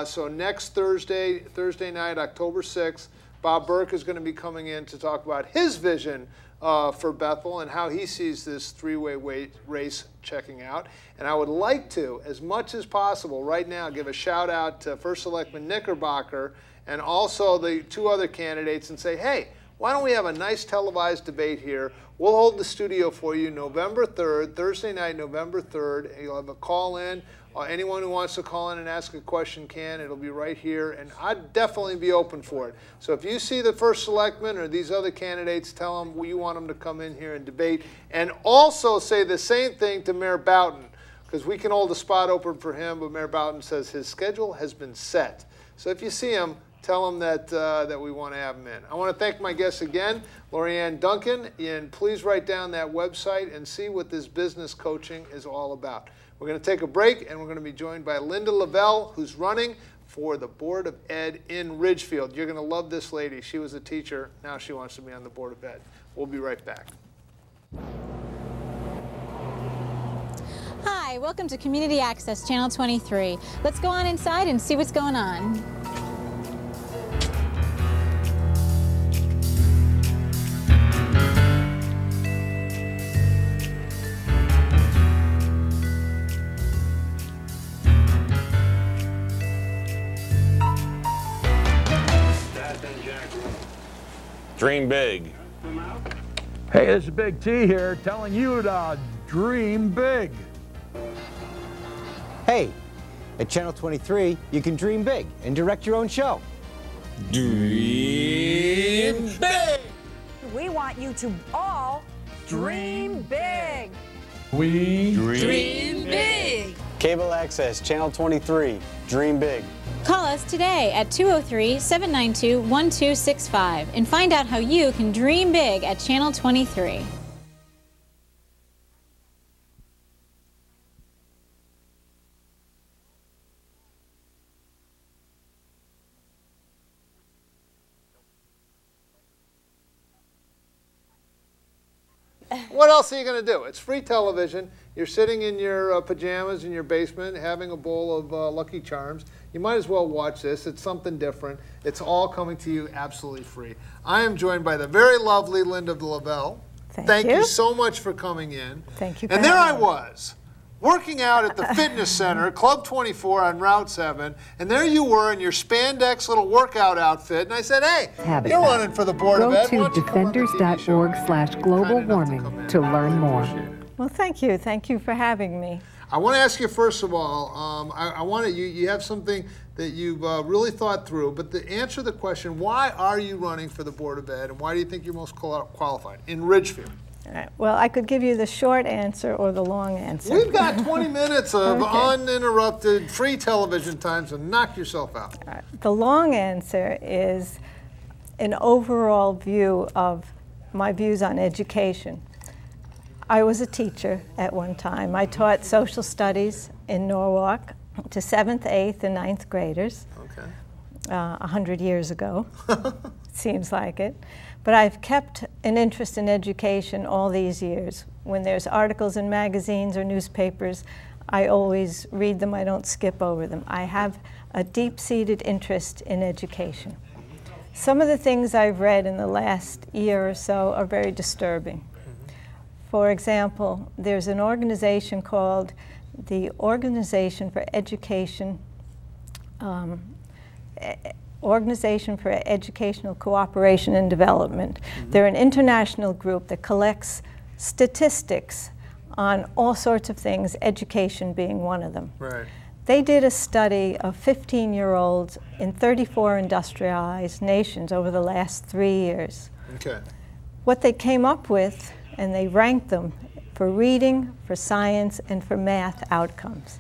So next Thursday night, October 6th, Bob Burke is going to be coming in to talk about his vision for Bethel and how he sees this three-way race checking out. And I would like to, as much as possible right now, give a shout out to First Selectman Knickerbocker and also the 2 other candidates and say, hey, why don't we have a nice televised debate here? We'll hold the studio for you November 3rd, Thursday night, November 3rd. And you'll have a call in. Anyone who wants to call in and ask a question can. It'll be right here, and I'd definitely be open for it. So if you see the First Selectman or these other candidates, tell them you want them to come in here and debate. And also say the same thing to Mayor Boughton, because we can hold a spot open for him, but Mayor Boughton says his schedule has been set. So if you see him, tell him that we want to have him in. I want to thank my guests again, Lorraine, Duncan, and please write down that website and see what this business coaching is all about. We're going to take a break, and we're going to be joined by Linda Lavelle, who's running for the Board of Ed in Ridgefield. You're going to love this lady. She was a teacher. Now she wants to be on the Board of Ed. We'll be right back. Hi, welcome to Community Access Channel 23. Let's go on inside and see what's going on. Dream big. Hey, this is Big T here telling you to dream big. Hey, at Channel 23, you can dream big and direct your own show. Dream big. We want you to all dream big. We dream big. Cable access, Channel 23, dream big. Call us today at 203-792-1265 and find out how you can dream big at Channel 23. What else are you going to do? It's free television. You're sitting in your pajamas in your basement having a bowl of Lucky Charms. You might as well watch this. It's something different. It's all coming to you absolutely free. I am joined by the very lovely Linda Lavelle. Thank you so much for coming in. Thank you. And there I was, working out at the fitness center, Club 24 on Route 7, and there you were in your spandex little workout outfit, and I said, hey, you're running for the Board of Ed. Go to defenders.org/global warming to learn more. Well, thank you. Thank you for having me. I want to ask you, first of all, I want to, you have something that you've really thought through, but to answer the question, why are you running for the Board of Ed, and why do you think you're most qualified in Ridgefield? All right. Well, I could give you the short answer or the long answer. We've got 20 minutes of uninterrupted free television time, so knock yourself out. All right. The long answer is an overall view of my views on education. I was a teacher at one time. I taught social studies in Norwalk to 7th, 8th, and 9th graders. Okay. 100 years ago, seems like it. But I've kept an interest in education all these years. When there's articles in magazines or newspapers, I always read them. I don't skip over them. I have a deep-seated interest in education. Some of the things I've read in the last year or so are very disturbing. For example, there's an organization called the Organization for Educational Cooperation and Development. They're an international group that collects statistics on all sorts of things, education being one of them. Right. They did a study of 15-year-olds in 34 industrialized nations over the last 3 years. Okay. What they came up with, and they ranked them for reading, for science, and for math outcomes.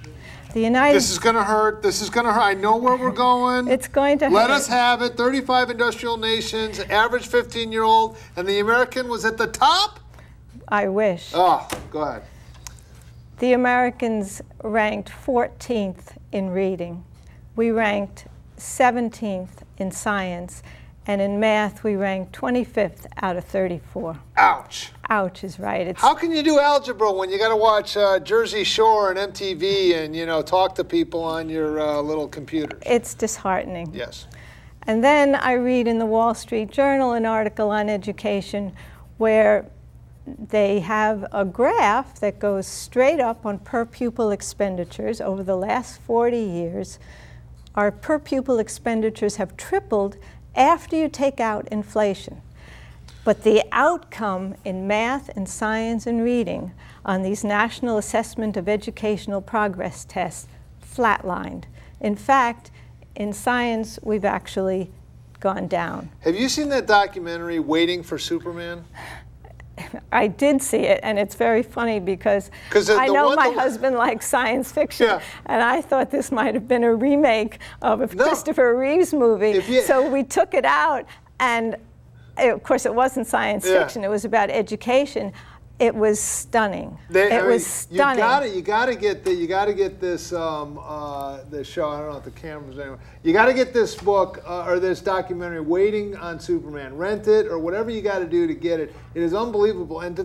This is going to hurt. This is going to hurt. I know where we're going. It's going to hurt. Let us have it. 35 industrial nations, average 15-year-old, and the American was at the top? I wish. Oh, go ahead. The Americans ranked 14th in reading. We ranked 17th in science. And in math, we ranked 25th out of 34. Ouch. Ouch is right. How can you do algebra when you got to watch Jersey Shore and MTV and, you know, talk to people on your little computers? It's disheartening. Yes. And then I read in the Wall Street Journal an article on education where they have a graph that goes straight up on per pupil expenditures over the last 40 years. Our per pupil expenditures have tripled after you take out inflation. But the outcome in math and science and reading on these National Assessment of Educational Progress tests flatlined. In fact, in science, we've actually gone down. Have you seen that documentary, Waiting for Superman? I did see it, and it's very funny because I know my husband likes science fiction, and I thought this might have been a remake of a Christopher Reeves movie. So we took it out, and of course it wasn't science fiction, it was about education. It was stunning. It was stunning. You gotta get this. This show. I don't know if the camera's anywhere. You gotta get this book or this documentary, Waiting on Superman. Rent it or whatever you got to do to get it. It is unbelievable. And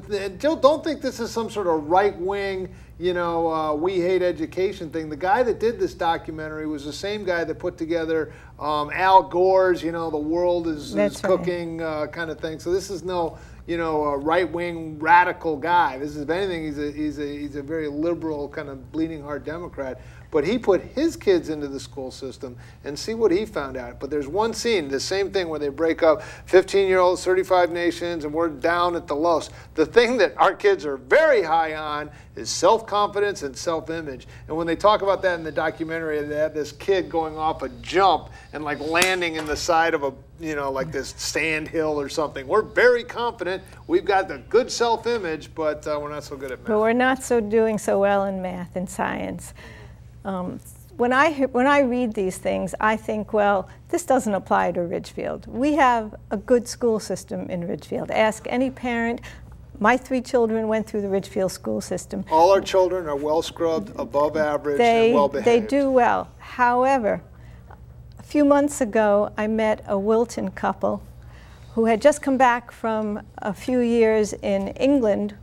don't think this is some sort of right-wing, you know, we hate education thing. The guy that did this documentary was the same guy that put together Al Gore's, you know, the world is cooking kind of thing. So this is no, you know, a right-wing radical guy. This is, if anything, he's a very liberal, kind of bleeding heart Democrat. But he put his kids into the school system, and see what he found out. But there's one scene, the same thing, where they break up 15-year-olds, 35 nations, and we're down at the lowest. The thing that our kids are very high on is self-confidence and self-image. And when they talk about that in the documentary, they have this kid going off a jump and like landing in the side of a, you know, like this sand hill or something. We're very confident. We've got the good self-image, but we're not so good at math. But we're not doing so well in math and science. When I read these things, I think, well, this doesn't apply to Ridgefield. We have a good school system in Ridgefield. Ask any parent. My 3 children went through the Ridgefield school system. All our children are well scrubbed, above average, and well behaved. They do well. However, a few months ago, I met a Wilton couple who had just come back from a few years in England.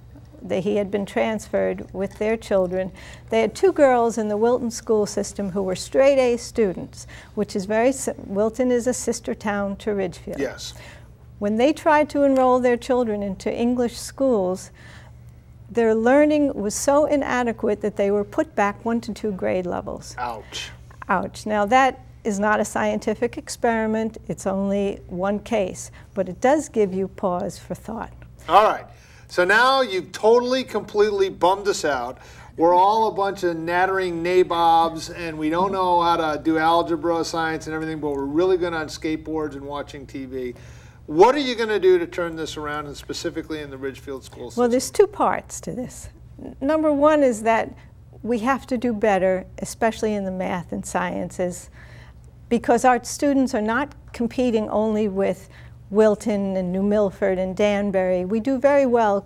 He had been transferred with their children. They had 2 girls in the Wilton school system who were straight A students, which is Wilton is a sister town to Ridgefield. Yes. When they tried to enroll their children into English schools, their learning was so inadequate that they were put back 1 to 2 grade levels. Ouch. Ouch. Now that is not a scientific experiment. It's only one case, but it does give you pause for thought. All right. So now you've totally, completely bummed us out. We're all a bunch of nattering nabobs, and we don't know how to do algebra, science, and everything, but we're really good on skateboards and watching TV. What are you going to do to turn this around, and specifically in the Ridgefield school system? Well, there's 2 parts to this. Number one is that we have to do better, especially in the math and sciences, because our students are not competing only with Wilton and New Milford and Danbury. We do very well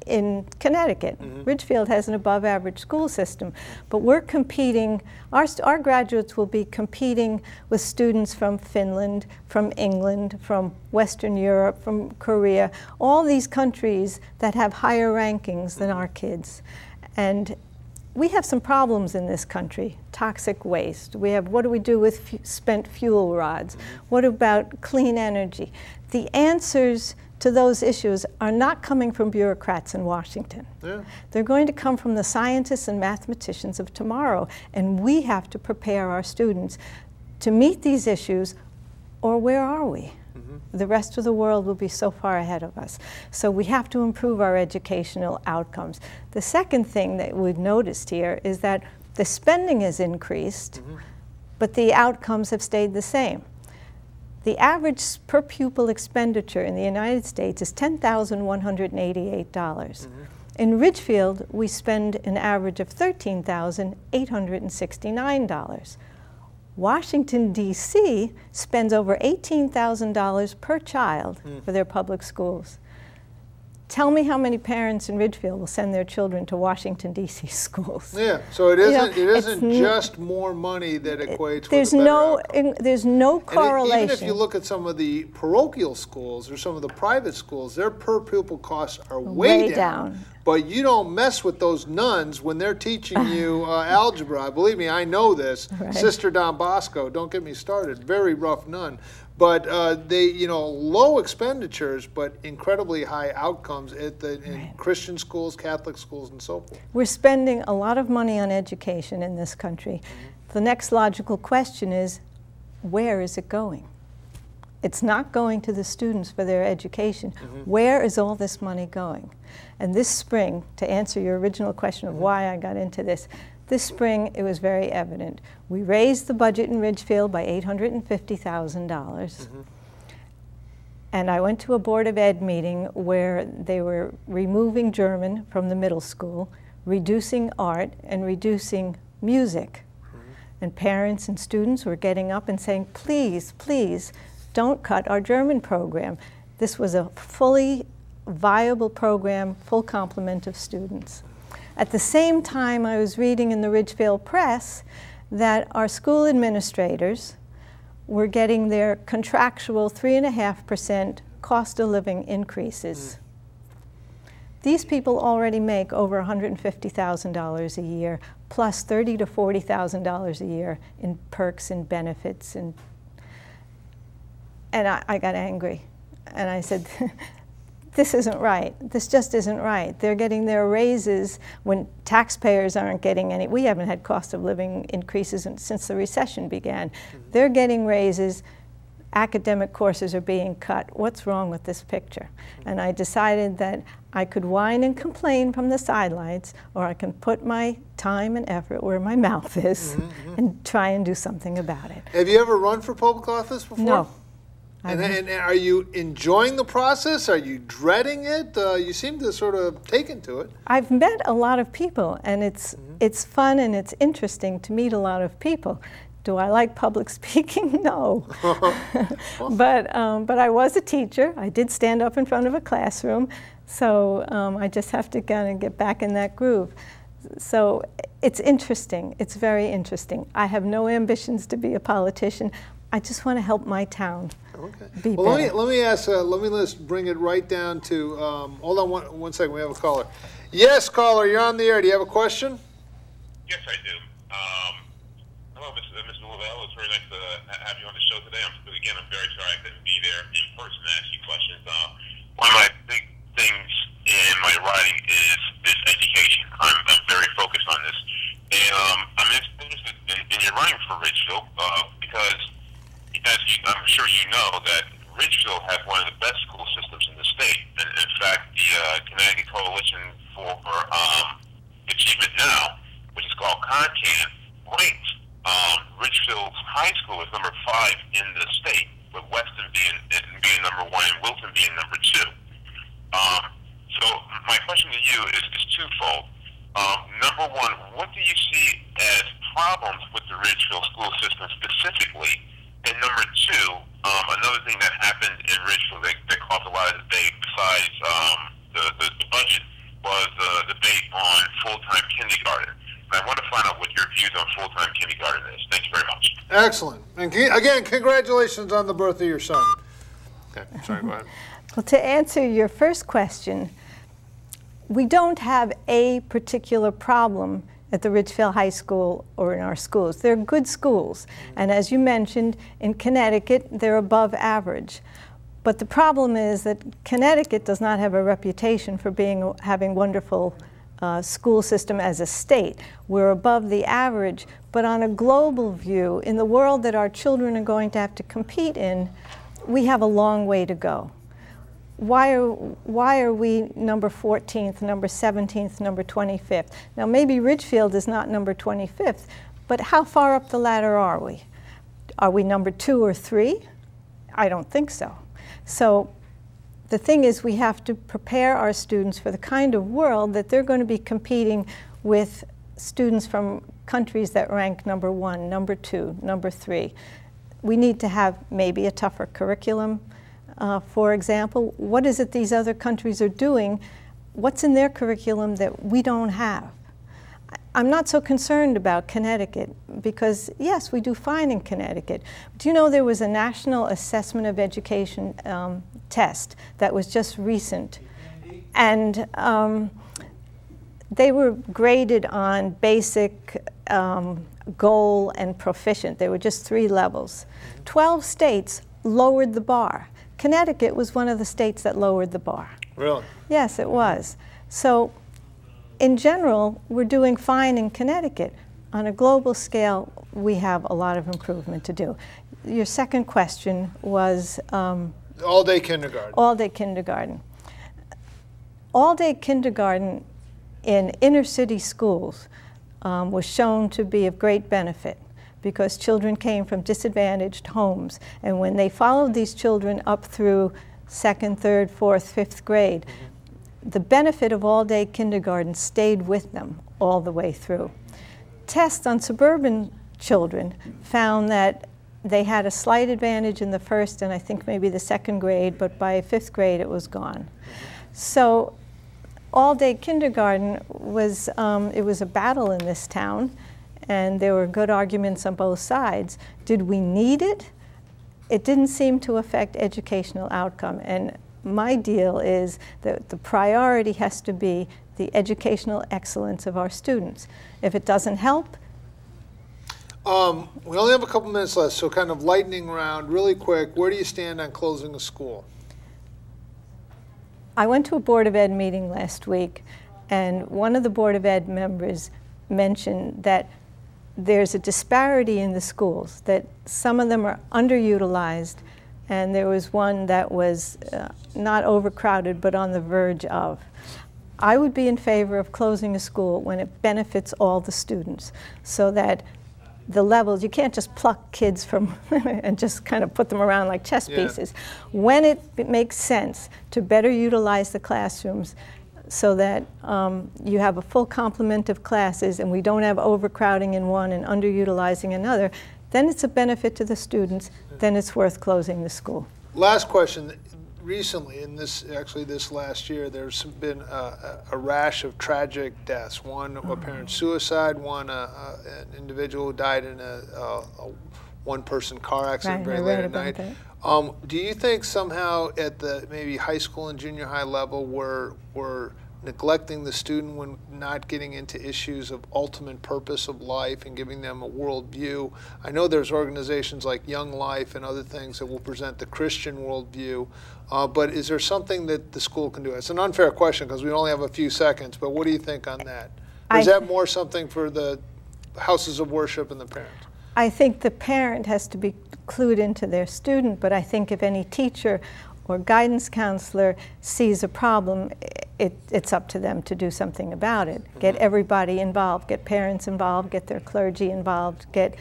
in Connecticut. Ridgefield has an above average school system, but we're competing, our graduates will be competing with students from Finland, from England, from Western Europe, from Korea, all these countries that have higher rankings than our kids. And we have some problems in this country. Toxic waste. We have, what do we do with spent fuel rods? What about clean energy? The answers to those issues are not coming from bureaucrats in Washington. Yeah. They're going to come from the scientists and mathematicians of tomorrow, and we have to prepare our students to meet these issues, or where are we? The rest of the world will be so far ahead of us. So we have to improve our educational outcomes. The second thing that we've noticed here is that the spending has increased, but the outcomes have stayed the same. The average per pupil expenditure in the United States is $10,188. In Ridgefield, we spend an average of $13,869. Washington, D.C. spends over $18,000 per child for their public schools. Tell me how many parents in Ridgefield will send their children to Washington, D.C. schools. Yeah, so it isn't just more money that equates with a better outcome. There's no correlation. And even if you look at some of the parochial schools or some of the private schools, their per pupil costs are way down. But you don't mess with those nuns when they're teaching you algebra. Believe me, I know this. Right. Sister Don Bosco, don't get me started, very rough nun. But they, you know, low expenditures, but incredibly high outcomes in Christian schools, Catholic schools, and so forth. We're spending a lot of money on education in this country. The next logical question is, where is it going? It's not going to the students for their education. Where is all this money going? And this spring, to answer your original question of why I got into this spring it was very evident. We raised the budget in Ridgefield by $850,000. And I went to a Board of Ed meeting where they were removing German from the middle school, reducing art, and reducing music. And parents and students were getting up and saying, please, please, don't cut our German program. This was a fully viable program, full complement of students. At the same time, I was reading in the Ridgefield Press that our school administrators were getting their contractual 3.5% cost of living increases. These people already make over $150,000 a year, plus $30,000 to $40,000 a year in perks and benefits. And I got angry. And I said, this isn't right. This just isn't right. They're getting their raises when taxpayers aren't getting any. We haven't had cost of living increases since the recession began. They're getting raises. Academic courses are being cut. What's wrong with this picture? And I decided that I could whine and complain from the sidelines, or I can put my time and effort where my mouth is and try and do something about it. Have you ever run for public office before? No. And are you enjoying the process? Are you dreading it? You seem to sort of taken to it. I've met a lot of people, and it's fun and it's interesting to meet a lot of people. Do I like public speaking? No. But I was a teacher. I did stand up in front of a classroom, so I just have to kind of get back in that groove. So it's interesting. It's very interesting. I have no ambitions to be a politician. I just want to help my town be better. Let me ask. Let's bring it right down to. Hold on one second. We have a caller. Yes, caller, you're on the air. Do you have a question? Yes, I do. Hello, Mr. Lavelle. It's very nice to have you on the show today. I'm very sorry I couldn't be there in person to ask you questions. One of my big things in my writing is education. I'm very focused on this. And I'm interested in your writing for Ridgefield because, I'm sure you know, that Ridgefield has one of the best school systems in the state. And in fact, the Connecticut Coalition for Achievement Now, which is called CONCAN, ranks Ridgefield's high school is number 5 in the state, with Weston being number 1 and Wilton being number 2. So my question to you is twofold. Number 1, what do you see as problems with the Ridgefield school system specifically? And number 2, another thing that happened in Ridgefield that caused a lot of debate besides the budget was the debate on full-time kindergarten. And I want to find out what your views on full-time kindergarten is. Thank you very much. Excellent. And again, congratulations on the birth of your son. Okay, sorry, go ahead. Well, to answer your first question, we don't have a particular problem at the Ridgefield High School or in our schools. They're good schools. And as you mentioned, in Connecticut, they're above average. But the problem is that Connecticut does not have a reputation for having wonderful school system as a state. We're above the average, but on a global view, in the world that our children are going to have to compete in, we have a long way to go. Why are we number 14th, number 17th, number 25th? Now maybe Ridgefield is not number 25th, but how far up the ladder are we? Are we number 2 or 3? I don't think so. So the thing is, we have to prepare our students for the kind of world that they're going to be competing with students from countries that rank number 1, number 2, number 3. We need to have maybe a tougher curriculum. For example, what is it these other countries are doing? What's in their curriculum that we don't have? I'm not so concerned about Connecticut because, yes, we do fine in Connecticut. Do you know there was a National Assessment of Education test that was just recent? And they were graded on basic, goal, and proficient. There were just 3 levels. 12 states lowered the bar. Connecticut was one of the states that lowered the bar. Really? Yes, it was. So in general, we're doing fine in Connecticut. On a global scale, we have a lot of improvement to do. Your second question was all-day kindergarten. All-day kindergarten. All-day kindergarten in inner city schools was shown to be of great benefit because children came from disadvantaged homes. And when they followed these children up through 2nd, 3rd, 4th, 5th grade, the benefit of all-day kindergarten stayed with them all the way through. Tests on suburban children found that they had a slight advantage in the 1st and I think maybe the 2nd grade, but by 5th grade it was gone. So all-day kindergarten was, it was a battle in this town, and there were good arguments on both sides. Did we need it? It didn't seem to affect educational outcome. And my deal is that the priority has to be the educational excellence of our students. If it doesn't help. We only have a couple minutes left, so kind of lightning round, really quick. Where do you stand on closing a school? I went to a Board of Ed meeting last week, and one of the Board of Ed members mentioned that there's a disparity in the schools, that some of them are underutilized, and there was one that was not overcrowded but on the verge of. I would be in favor of closing a school when it benefits all the students, so that the levels, you can't just pluck kids from and just kind of put them around like chess pieces. When it makes sense to better utilize the classrooms so that you have a full complement of classes and we don't have overcrowding in one and underutilizing another, then it's a benefit to the students, then it's worth closing the school. Last question. Recently, in this last year, there's been a rash of tragic deaths. One apparent suicide, one an individual who died in a one-person car accident very late at night. Do you think somehow at the maybe high school and junior high level we're neglecting the student when not getting into issues of ultimate purpose of life and giving them a worldview? I know there's organizations like Young Life and other things that will present the Christian worldview, but is there something that the school can do? It's an unfair question because we only have a few seconds, but what do you think on that? Or is that more something for the houses of worship and the parents? I think the parent has to be clued into their student, but I think if any teacher or guidance counselor sees a problem, it's up to them to do something about it. Get everybody involved, get parents involved, get their clergy involved, get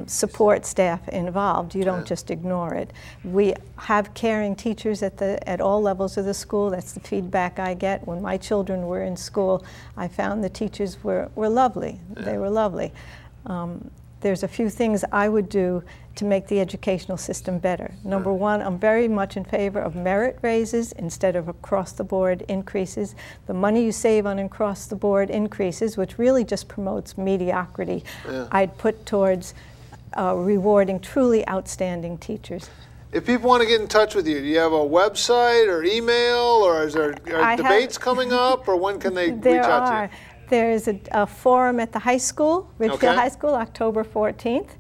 support staff involved. You don't just ignore it. We have caring teachers at all levels of the school. That's the feedback I get. When my children were in school, I found the teachers were lovely. They were lovely. There's a few things I would do to make the educational system better. Number one, I'm very much in favor of merit raises instead of across-the-board increases. The money you save on across-the-board increases, which really just promotes mediocrity, I'd put towards rewarding truly outstanding teachers. If people want to get in touch with you, do you have a website or email, or is there debates coming up, or when can they reach out to you? There's a forum at the high school, Ridgefield High School, October 14th.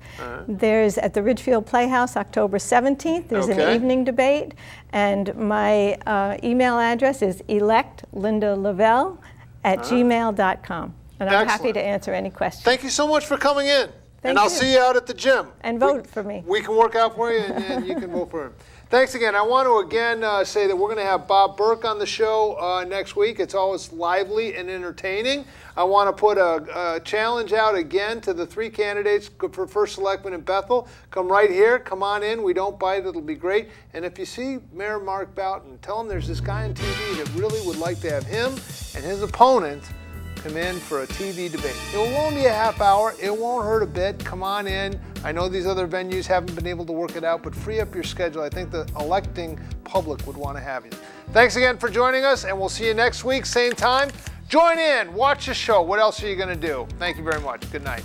There's at the Ridgefield Playhouse, October 17th. There's an evening debate. And my email address is electlindalavelle@gmail.com. And I'm happy to answer any questions. Thank you so much for coming in. And I'll see you out at the gym. And vote for me. We can work out for you, and you can vote for him. Thanks again. I want to again say that we're going to have Bob Burke on the show next week. It's always lively and entertaining. I want to put a challenge out again to the 3 candidates for First Selectman in Bethel. Come right here. Come on in. We don't bite. It'll be great. And if you see Mayor Mark Boughton, tell him there's this guy on TV that really would like to have him and his opponent come in for a TV debate. It will only be a half hour. It won't hurt a bit. Come on in. I know these other venues haven't been able to work it out, but free up your schedule. I think the electing public would want to have you. Thanks again for joining us, and we'll see you next week, same time. Join in. Watch the show. What else are you going to do? Thank you very much. Good night.